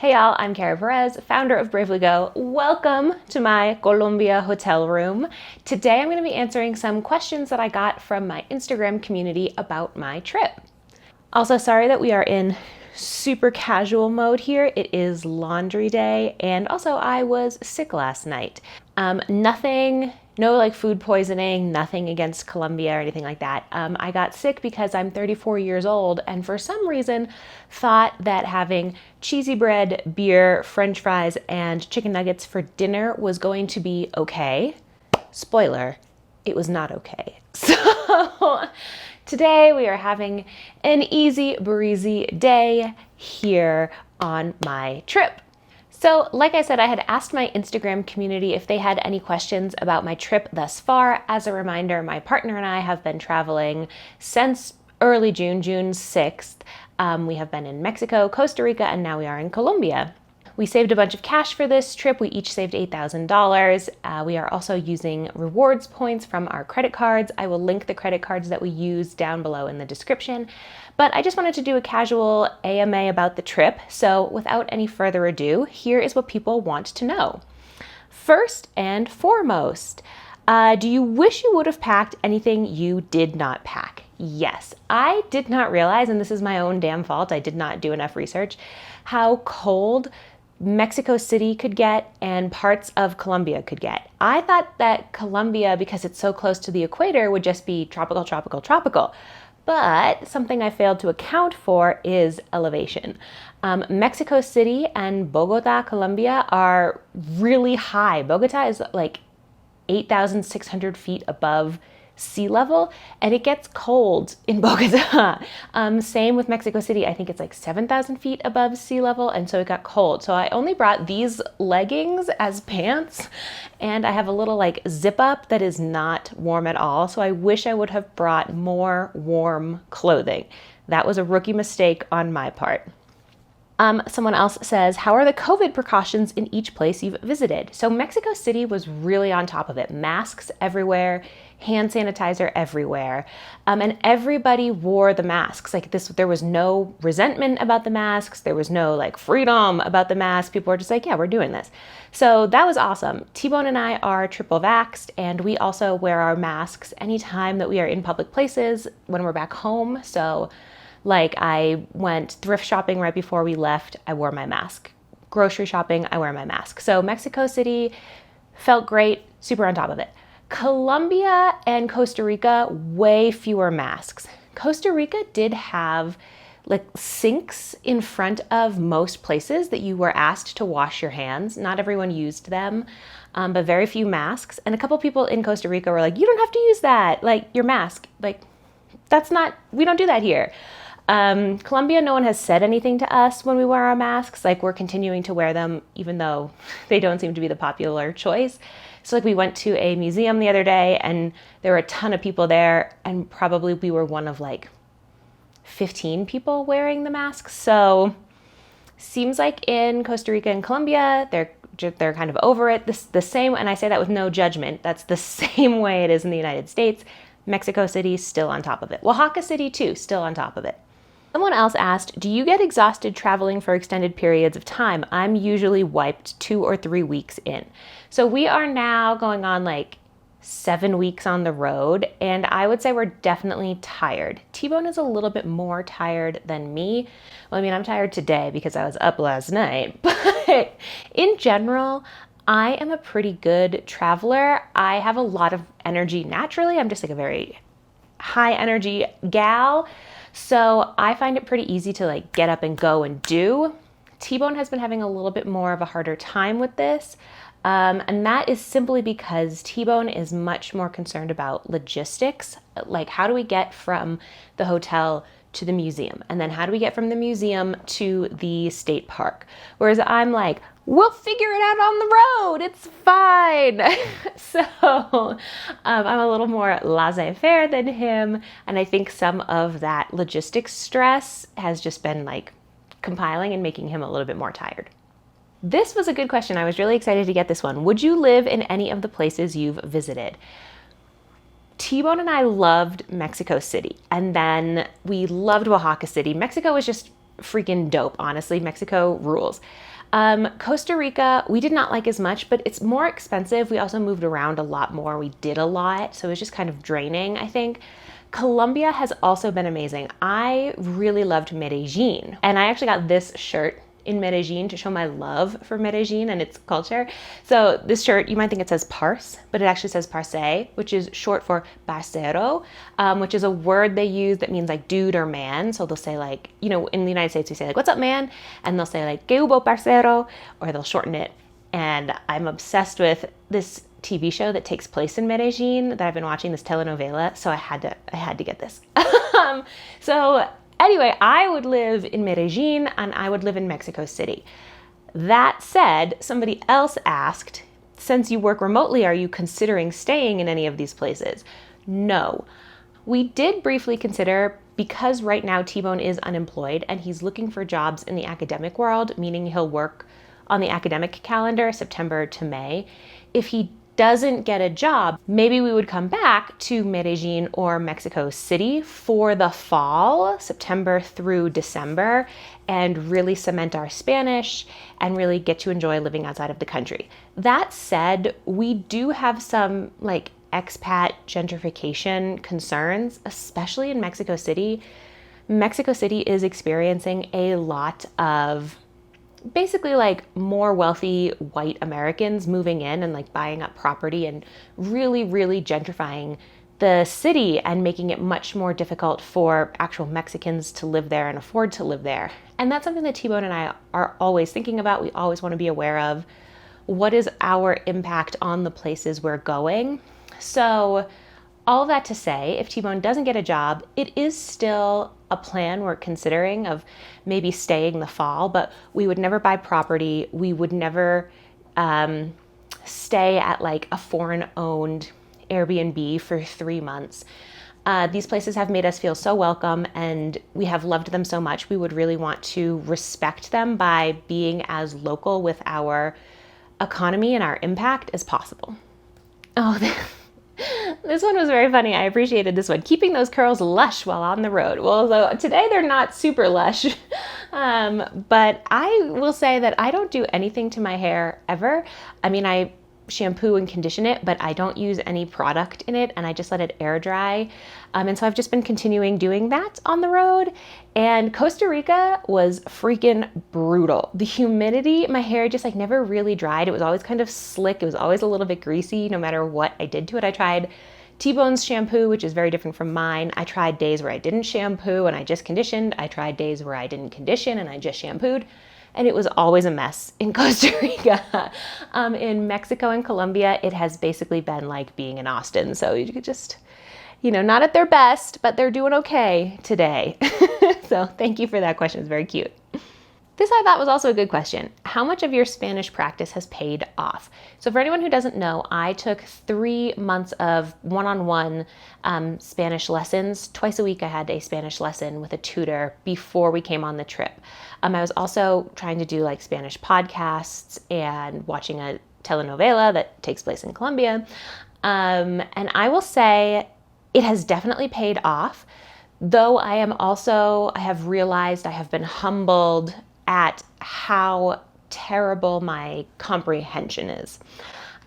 Hey y'all, I'm Kara Perez, founder of Bravely Go. Welcome to my Colombia hotel room. Today I'm going to be answering some questions that I got from my Instagram community about my trip. Also, sorry that we are in super casual mode here. It is laundry day, and also I was sick last night. No like food poisoning, nothing against Colombia or anything like that. I got sick because I'm 34 years old and for some reason thought that having cheesy bread, beer, french fries, and chicken nuggets for dinner was going to be okay. Spoiler, it was not okay. So today we are having an easy breezy day here on my trip. So like I said, I had asked my Instagram community if they had any questions about my trip thus far. As a reminder, my partner and I have been traveling since early June, June 6th. We have been in Mexico, Costa Rica, and now we are in Colombia. We saved a bunch of cash for this trip. We each saved $8,000. We are also using rewards points from our credit cards. I will link the credit cards that we use down below in the description. But I just wanted to do a casual AMA about the trip. So without any further ado, here is what people want to know. First and foremost, do you wish you would have packed anything you did not pack? Yes, I did not realize, and this is my own damn fault, I did not do enough research, how cold Mexico City could get and parts of Colombia could get. I thought that Colombia, because it's so close to the equator, would just be tropical, tropical, tropical. But something I failed to account for is elevation. Mexico City and Bogota, Colombia are really high. Bogota is like 8,600 feet above sea level, and it gets cold in Bogota. Same with Mexico City. I think it's like 7,000 feet above sea level, and so it got cold. So I only brought these leggings as pants, and I have a little like zip up that is not warm at all. So I wish I would have brought more warm clothing. That was a rookie mistake on my part. Someone else says, how are the COVID precautions in each place you've visited? So Mexico City was really on top of it. Masks everywhere, hand sanitizer everywhere. And everybody wore the masks. Like this, there was no resentment about the masks. There was no like freedom about the mask. People were just like, yeah, we're doing this. So that was awesome. T-Bone and I are triple vaxxed, and we also wear our masks anytime that we are in public places when we're back home. So like I went thrift shopping right before we left, I wore my mask. Grocery shopping, I wear my mask. So Mexico City felt great, super on top of it. Colombia and Costa Rica, way fewer masks. Costa Rica did have like sinks in front of most places that you were asked to wash your hands. Not everyone used them, but very few masks. And a couple people in Costa Rica were like, you don't have to use that, like your mask. Like, we don't do that here. Colombia, no one has said anything to us when we wear our masks. Like we're continuing to wear them, even though they don't seem to be the popular choice. So like we went to a museum the other day and there were a ton of people there, and probably we were one of like 15 people wearing the masks. So seems like in Costa Rica and Colombia, they're kind of over it. The same, and I say that with no judgment. That's the same way it is in the United States. Mexico City, still on top of it. Oaxaca City too, still on top of it. Someone else asked, do you get exhausted traveling for extended periods of time? I'm usually wiped 2 or 3 weeks in. So we are now going on like 7 weeks on the road, and I would say we're definitely tired. T-Bone is a little bit more tired than me. Well, I mean, I'm tired today because I was up last night, but in general, I am a pretty good traveler. I have a lot of energy naturally. I'm just like a very high energy gal. So I find it pretty easy to like get up and go and do. T-Bone has been having a little bit more of a harder time with this. And that is simply because T-Bone is much more concerned about logistics. Like how do we get from the hotel to the museum? And then how do we get from the museum to the state park? Whereas I'm like, we'll figure it out on the road. It's fine. So I'm a little more laissez-faire than him. And I think some of that logistics stress has just been like compiling and making him a little bit more tired. This was a good question. I was really excited to get this one. Would you live in any of the places you've visited? T-Bone and I loved Mexico City, and then we loved Oaxaca City. Mexico was just freaking dope, honestly. Mexico rules. Costa Rica, we did not like as much, but it's more expensive. We also moved around a lot more. We did a lot, so it was just kind of draining, I think. Colombia has also been amazing. I really loved Medellin, and I actually got this shirt in Medellin to show my love for Medellin and its culture. So this shirt, you might think it says parce, but it actually says parce, which is short for parcero, which is a word they use that means like dude or man. So they'll say like, you know, in the United States we say like, what's up, man? And they'll say like, que hubo, parcero, or they'll shorten it. And I'm obsessed with this TV show that takes place in Medellin that I've been watching, this telenovela. So I had to get this. So anyway, I would live in Medellin and I would live in Mexico City. That said, somebody else asked, since you work remotely, are you considering staying in any of these places? No. We did briefly consider, because right now T-Bone is unemployed and he's looking for jobs in the academic world, meaning he'll work on the academic calendar, September to May. If he doesn't get a job, maybe we would come back to Medellin or Mexico City for the fall, September through December, and really cement our Spanish and really get to enjoy living outside of the country. That said, we do have some like expat gentrification concerns, especially in Mexico City. Mexico City is experiencing a lot of basically like more wealthy white Americans moving in and like buying up property and really, really gentrifying the city and making it much more difficult for actual Mexicans to live there and afford to live there. And that's something that T-Bone and I are always thinking about. We always want to be aware of what is our impact on the places we're going. So all of that to say, if T-Bone doesn't get a job, it is still a plan we're considering of maybe staying the fall, but we would never buy property. We would never stay at like a foreign-owned Airbnb for 3 months. These places have made us feel so welcome and we have loved them so much. We would really want to respect them by being as local with our economy and our impact as possible. Oh, this one was very funny. I appreciated this one. Keeping those curls lush while on the road. Well, so today they're not super lush, but I will say that I don't do anything to my hair ever. I mean, I shampoo and condition it, but I don't use any product in it and I just let it air dry. And so I've just been continuing doing that on the road. And Costa Rica was freaking brutal. The humidity, my hair just like never really dried. It was always kind of slick. It was always a little bit greasy no matter what I did to it. I tried T-Bone's shampoo, which is very different from mine. I tried days where I didn't shampoo and I just conditioned. I tried days where I didn't condition and I just shampooed. And it was always a mess in Costa Rica. In Mexico and Colombia, it has basically been like being in Austin. So you could just, you know, not at their best, but they're doing okay today. So thank you for that question. It's very cute. This I thought was also a good question. How much of your Spanish practice has paid off? So for anyone who doesn't know, I took 3 months of one-on-one Spanish lessons. Twice a week I had a Spanish lesson with a tutor before we came on the trip. I was also trying to do like Spanish podcasts and watching a telenovela that takes place in Colombia. And I will say it has definitely paid off, though I have realized I have been humbled at how terrible my comprehension is.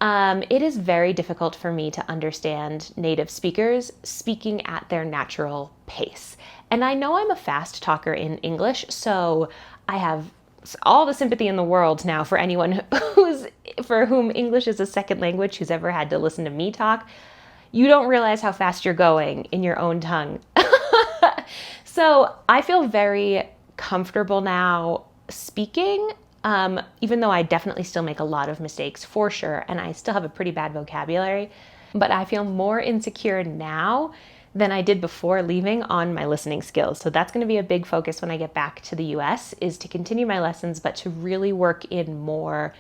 It is very difficult for me to understand native speakers speaking at their natural pace. And I know I'm a fast talker in English, so I have all the sympathy in the world now for anyone for whom English is a second language who's ever had to listen to me talk. You don't realize how fast you're going in your own tongue. So I feel very comfortable now speaking, even though I definitely still make a lot of mistakes for sure, and I still have a pretty bad vocabulary, but I feel more insecure now than I did before leaving on my listening skills. So that's going to be a big focus when I get back to the US, is to continue my lessons, but to really work in more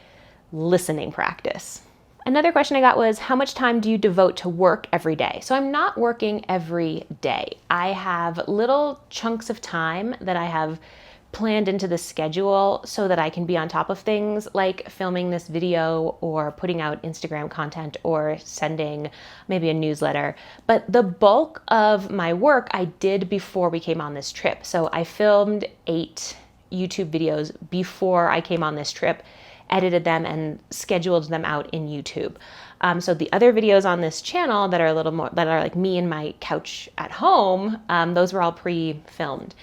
listening practice. Another question I got was, how much time do you devote to work every day? So I'm not working every day. I have little chunks of time that I have planned into the schedule so that I can be on top of things like filming this video or putting out Instagram content or sending maybe a newsletter. But the bulk of my work I did before we came on this trip. So I filmed 8 YouTube videos before I came on this trip, edited them and scheduled them out in YouTube. So the other videos on this channel that are a little more, that are like me and my couch at home, those were all pre-filmed.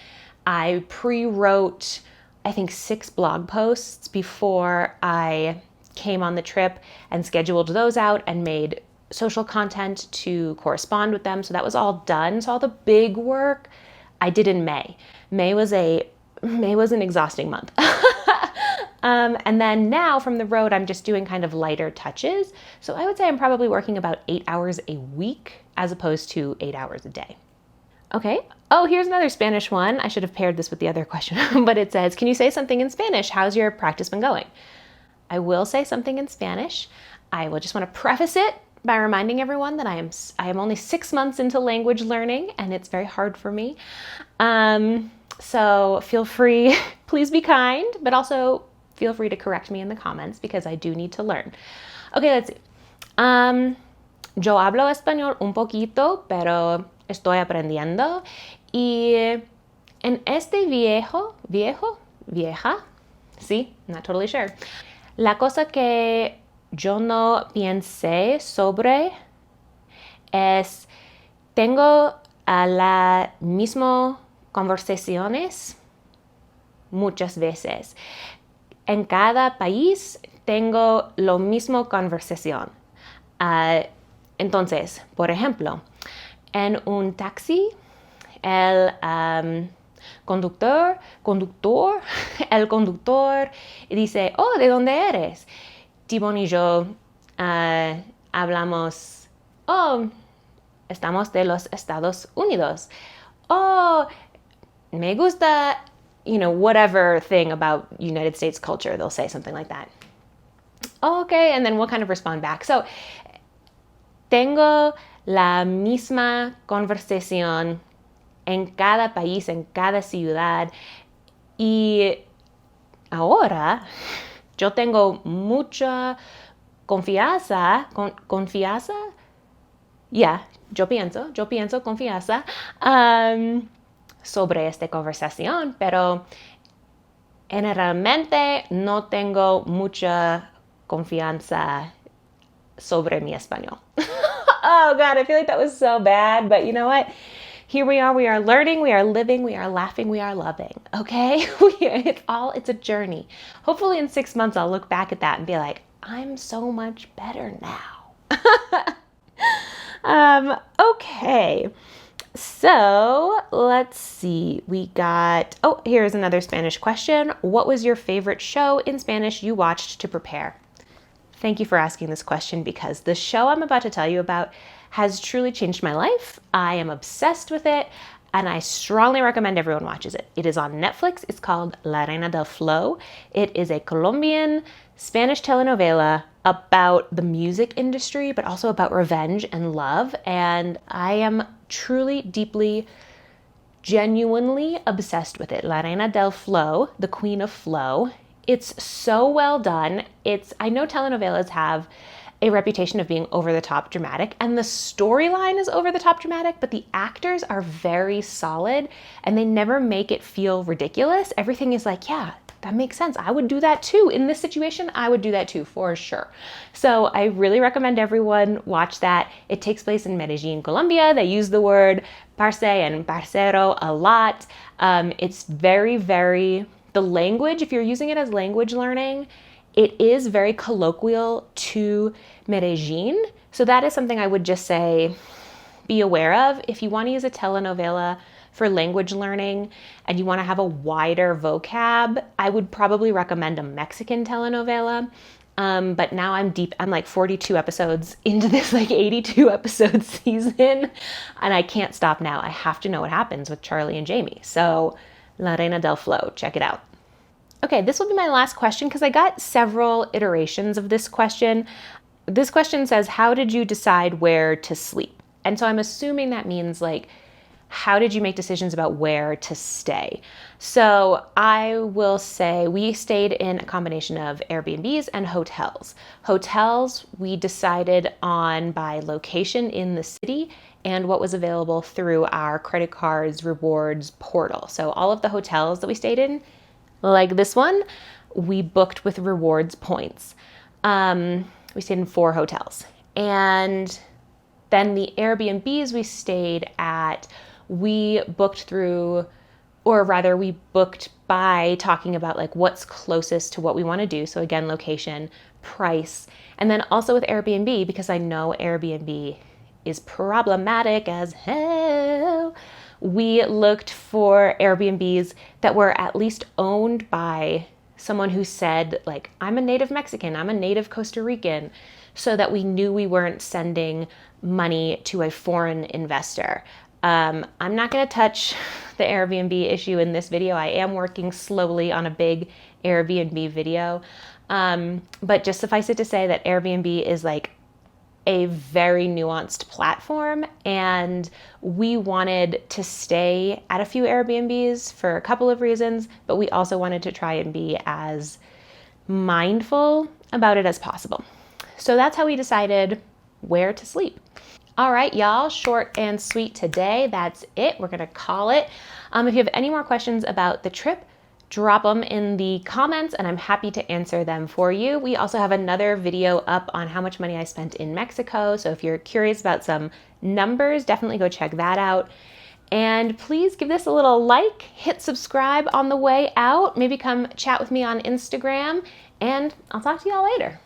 I pre-wrote, I think 6 blog posts before I came on the trip and scheduled those out and made social content to correspond with them. So that was all done. So all the big work I did in May. May was an exhausting month. And then now from the road, I'm just doing kind of lighter touches. So I would say I'm probably working about 8 hours a week as opposed to 8 hours a day. Okay. Oh, here's another Spanish one. I should have paired this with the other question, but it says, can you say something in Spanish? How's your practice been going? I will say something in Spanish. I will just want to preface it by reminding everyone that I am only 6 months into language learning and it's very hard for me. So feel free, please be kind, but also feel free to correct me in the comments because I do need to learn. Okay, let's see. Yo hablo español un poquito, pero estoy aprendiendo. Y en este vieja, sí, not totally sure. La cosa que yo no pensé sobre es, tengo a la misma conversaciones muchas veces. En cada país tengo lo mismo conversación. Entonces, por ejemplo, en un taxi, el conductor dice, oh, ¿de dónde eres? Tibón y yo hablamos, oh, estamos de los Estados Unidos. Oh, me gusta, whatever thing about United States culture, they'll say something like that. Oh, okay, and then we'll kind of respond back. So, tengo la misma conversación en cada país, en cada ciudad. Y ahora yo tengo mucha confianza. Yo pienso confianza sobre esta conversación, pero generalmente no tengo mucha confianza sobre mi español. Oh God, I feel like that was so bad, but you know what? Here we are learning, we are living, we are laughing, we are loving, okay? It's a journey. Hopefully in 6 months, I'll look back at that and be like, I'm so much better now. Okay, so let's see. Here's another Spanish question. What was your favorite show in Spanish you watched to prepare? Thank you for asking this question because the show I'm about to tell you about has truly changed my life. I am obsessed with it and I strongly recommend everyone watches it. It is on Netflix. It's called La Reina del Flow. It is a Colombian Spanish telenovela about the music industry, but also about revenge and love. And I am truly, deeply, genuinely obsessed with it. La Reina del Flow, the Queen of Flow. It's so well done. I know telenovelas have a reputation of being over-the-top dramatic, and the storyline is over-the-top dramatic, but the actors are very solid, and they never make it feel ridiculous. Everything is like, yeah, that makes sense. I would do that too. In this situation, I would do that too, for sure. So I really recommend everyone watch that. It takes place in Medellin, Colombia. They use the word parce and parcero a lot. It's very, very... The language, if you're using it as language learning, it is very colloquial to Medellin. So that is something I would just say, be aware of. If you want to use a telenovela for language learning and you want to have a wider vocab, I would probably recommend a Mexican telenovela. But now I'm like 42 episodes into this like 82 episode season and I can't stop now. I have to know what happens with Charlie and Jamie. So La Reina del Flow, check it out. Okay, this will be my last question because I got several iterations of this question. This question says, how did you decide where to sleep? And so I'm assuming that means like, how did you make decisions about where to stay? So I will say we stayed in a combination of Airbnbs and hotels. Hotels we decided on by location in the city and what was available through our credit cards rewards portal. So all of the hotels that we stayed in, like this one, we booked with rewards points. We stayed in 4 hotels. And then the Airbnbs we stayed at, we booked through, or rather we booked by talking about like what's closest to what we want to do. So again, location, price, and then also with Airbnb, because I know Airbnb is problematic as hell, we looked for Airbnbs that were at least owned by someone who said like, I'm a native Mexican, I'm a native Costa Rican, so that we knew we weren't sending money to a foreign investor. I'm not going to touch the Airbnb issue in this video. I am working slowly on a big Airbnb video. But just suffice it to say that Airbnb is like a very nuanced platform, and we wanted to stay at a few Airbnbs for a couple of reasons, but we also wanted to try and be as mindful about it as possible. So that's how we decided where to sleep. All right, y'all, short and sweet today. That's it. We're going to call it. If you have any more questions about the trip, drop them in the comments and I'm happy to answer them for you. We also have another video up on how much money I spent in Mexico. So if you're curious about some numbers, definitely go check that out. And please give this a little like, hit subscribe on the way out, maybe come chat with me on Instagram, and I'll talk to y'all later.